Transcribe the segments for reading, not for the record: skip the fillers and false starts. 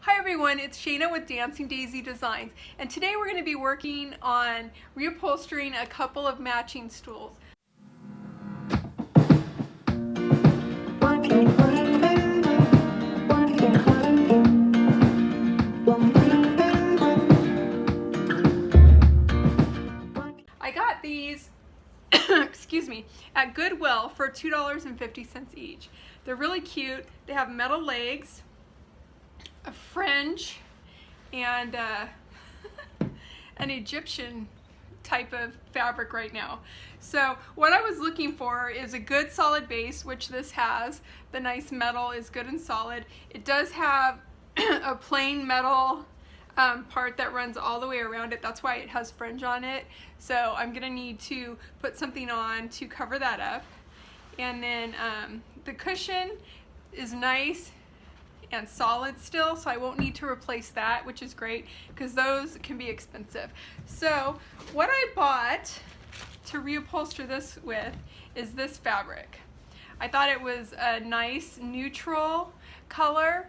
Hi everyone, it's Shayna with Dancing Daisy Designs, and today we're going to be working on reupholstering a couple of matching stools. I got these excuse me, at Goodwill for $2.50 each. They're really cute. They have metal legs, a fringe, and an Egyptian type of fabric right now. So what I was looking for is a good solid base, which this has. The nice metal is good and solid. It does have a plain metal part that runs all the way around it. That's why it has fringe on it. So I'm gonna need to put something on to cover that up. And then the cushion is nice and solid still, so I won't need to replace that, which is great because those can be expensive. So what I bought to reupholster this with is this fabric. I thought it was a nice neutral color.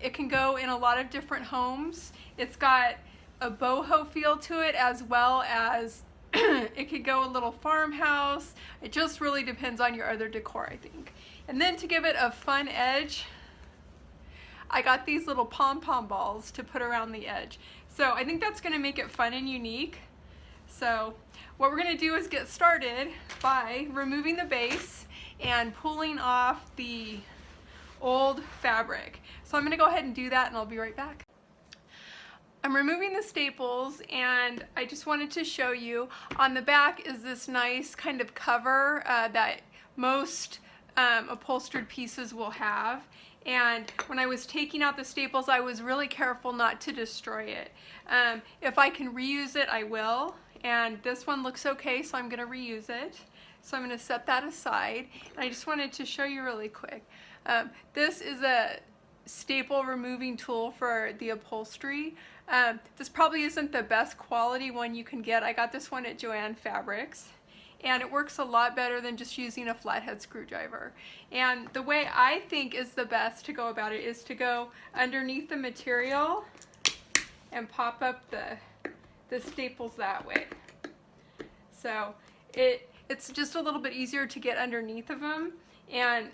It can go in a lot of different homes. It's got a boho feel to it, as well as it could go a little farmhouse. It just really depends on your other decor, I think. And then to give it a fun edge, I got these little pom-pom balls to put around the edge. So I think that's gonna make it fun and unique. So what we're gonna do is get started by removing the base and pulling off the old fabric. So I'm gonna go ahead and do that and I'll be right back. I'm removing the staples, and I just wanted to show you on the back is this nice kind of cover that most upholstered pieces will have. And when I was taking out the staples, I was really careful not to destroy it. If I can reuse it, I will. And this one looks okay, so I'm gonna reuse it. So I'm gonna set that aside. And I just wanted to show you really quick. This is a staple removing tool for the upholstery. This probably isn't the best quality one you can get. I got this one at Joann Fabrics, and it works a lot better than just using a flathead screwdriver. And the way I think is the best to go about it is to go underneath the material and pop up the staples that way. So it's just a little bit easier to get underneath of them and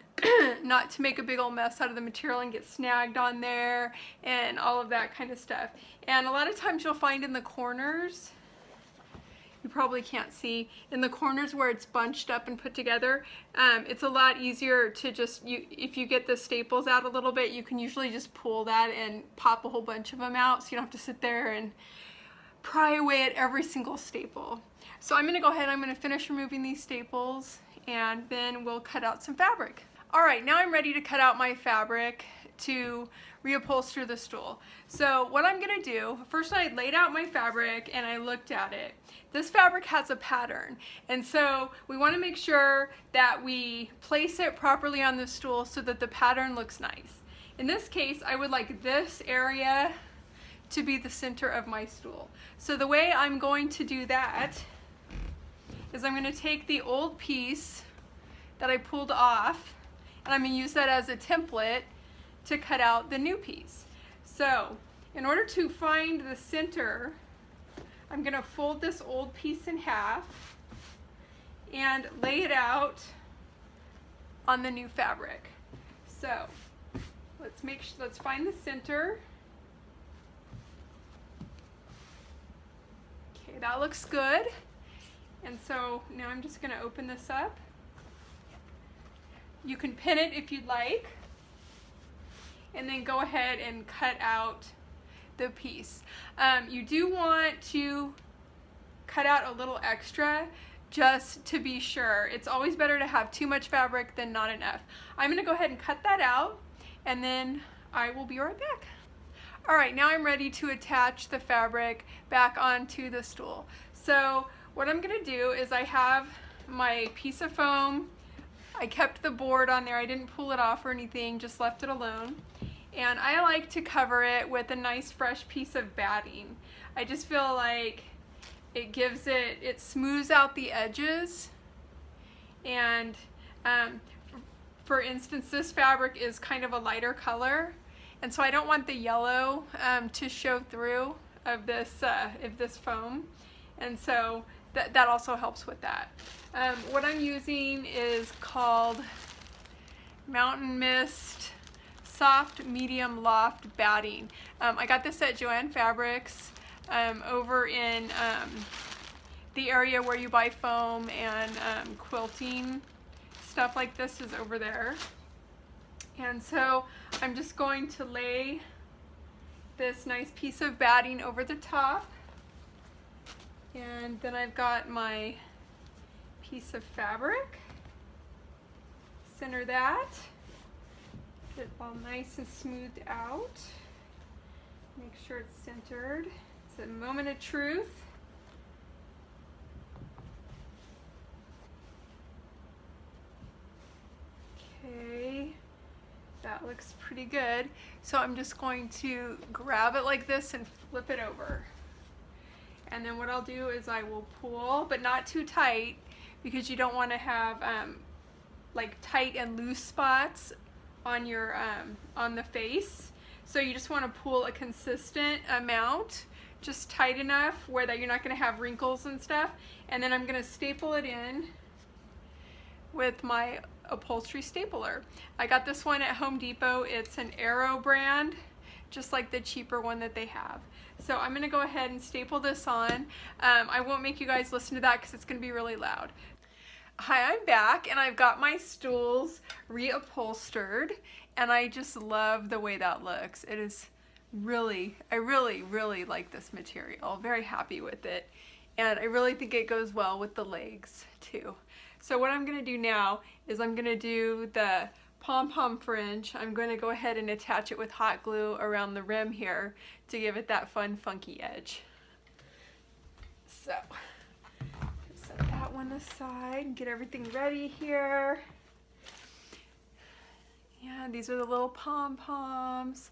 not to make a big old mess out of the material and get snagged on there and all of that kind of stuff. And a lot of times you'll find in the corners, you probably can't see, in the corners where it's bunched up and put together, it's a lot easier to just, if you get the staples out a little bit, you can usually just pull that and pop a whole bunch of them out, so you don't have to sit there and pry away at every single staple. So I'm gonna go ahead, I'm gonna finish removing these staples, and then we'll cut out some fabric. All right, now I'm ready to cut out my fabric to reupholster the stool. So what I'm gonna do, first I laid out my fabric and I looked at it. This fabric has a pattern, and so we wanna make sure that we place it properly on the stool so that the pattern looks nice. In this case, I would like this area to be the center of my stool. So the way I'm going to do that is I'm going to take the old piece that I pulled off, and I'm going to use that as a template to cut out the new piece. So in order to find the center, I'm going to fold this old piece in half and lay it out on the new fabric. So let's find the center. Okay, that looks good. And so now I'm just going to open this up. You can pin it if you'd like, and then go ahead and cut out the piece. You do want to cut out a little extra just to be sure. It's always better to have too much fabric than not enough. I'm going to go ahead and cut that out, and then I will be right back. All right, now I'm ready to attach the fabric back onto the stool. So what I'm gonna do is I have my piece of foam. I kept the board on there. I didn't pull it off or anything, just left it alone. And I like to cover it with a nice fresh piece of batting. I just feel like it smooths out the edges. And for instance, this fabric is kind of a lighter color. and so I don't want the yellow to show through of this foam, and so that also helps with that. What I'm using is called Mountain Mist Soft Medium Loft Batting. I got this at Joann Fabrics over in the area where you buy foam and quilting stuff like this is over there. And so I'm just going to lay this nice piece of batting over the top, and then I've got my piece of fabric. Center that, get it all nice and smoothed out. Make sure it's centered. It's a moment of truth. Okay, that looks pretty good. So I'm just going to grab it like this and flip it over. And then what I'll do is I will pull, but not too tight, because you don't want to have like tight and loose spots on your on the face. So you just want to pull a consistent amount, just tight enough where that you're not going to have wrinkles and stuff. And then I'm going to staple it in with my upholstery stapler. I got this one at Home Depot. It's an Arrow brand, just like the cheaper one that they have. So I'm going to go ahead and staple this on. I won't make you guys listen to that because it's going to be really loud. Hi, I'm back, and I've got my stools reupholstered, and I just love the way that looks. It is really, I really like this material. Very happy with it, and I really think it goes well with the legs too. So what I'm going to do now is I'm going to do the Pom-Pom fringe. I'm going to go ahead and attach it with hot glue around the rim here to give it that fun, funky edge. So set that one aside, get everything ready here. Yeah, these are the little pom-poms.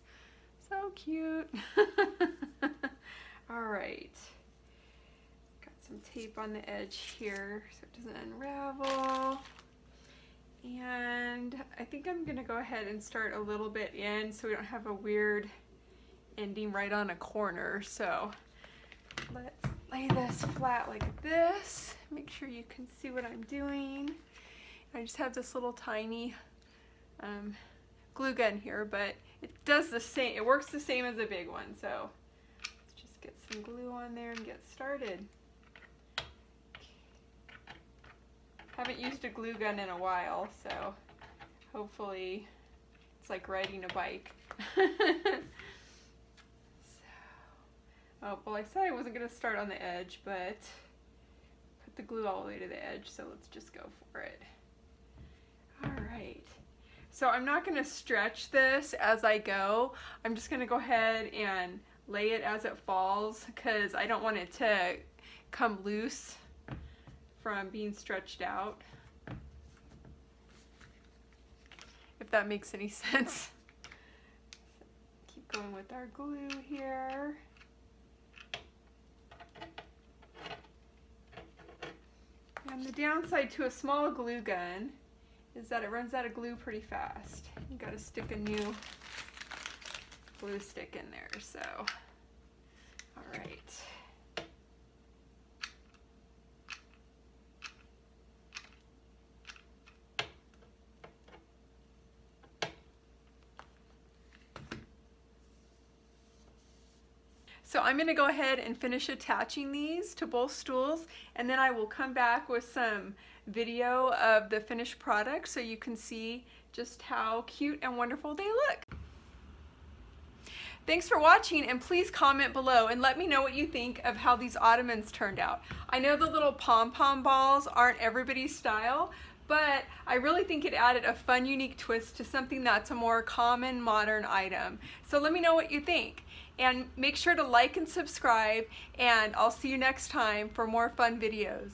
So cute. All right. Got some tape on the edge here so it doesn't unravel. And I think I'm gonna go ahead and start a little bit in so we don't have a weird ending right on a corner. So let's lay this flat like this. Make sure you can see what I'm doing. I just have this little tiny glue gun here, but it does the same, it works the same as a big one. So let's just get some glue on there and get started. Haven't used a glue gun in a while, so hopefully it's like riding a bike. Oh, well, I said I wasn't going to start on the edge, but put the glue all the way to the edge, so let's just go for it. All right. So I'm not going to stretch this as I go. I'm just going to go ahead and lay it as it falls because I don't want it to come loose from being stretched out, if that makes any sense. Keep going with our glue here. And the downside to a small glue gun is that it runs out of glue pretty fast. You gotta stick a new glue stick in there, so. All right. So I'm going to go ahead and finish attaching these to both stools, and then I will come back with some video of the finished product so you can see just how cute and wonderful they look. Thanks for watching, and please comment below and let me know what you think of how these ottomans turned out. I know the little pom-pom balls aren't everybody's style, but I really think it added a fun, unique twist to something that's a more common, modern item. So let me know what you think. And make sure to like and subscribe, and I'll see you next time for more fun videos.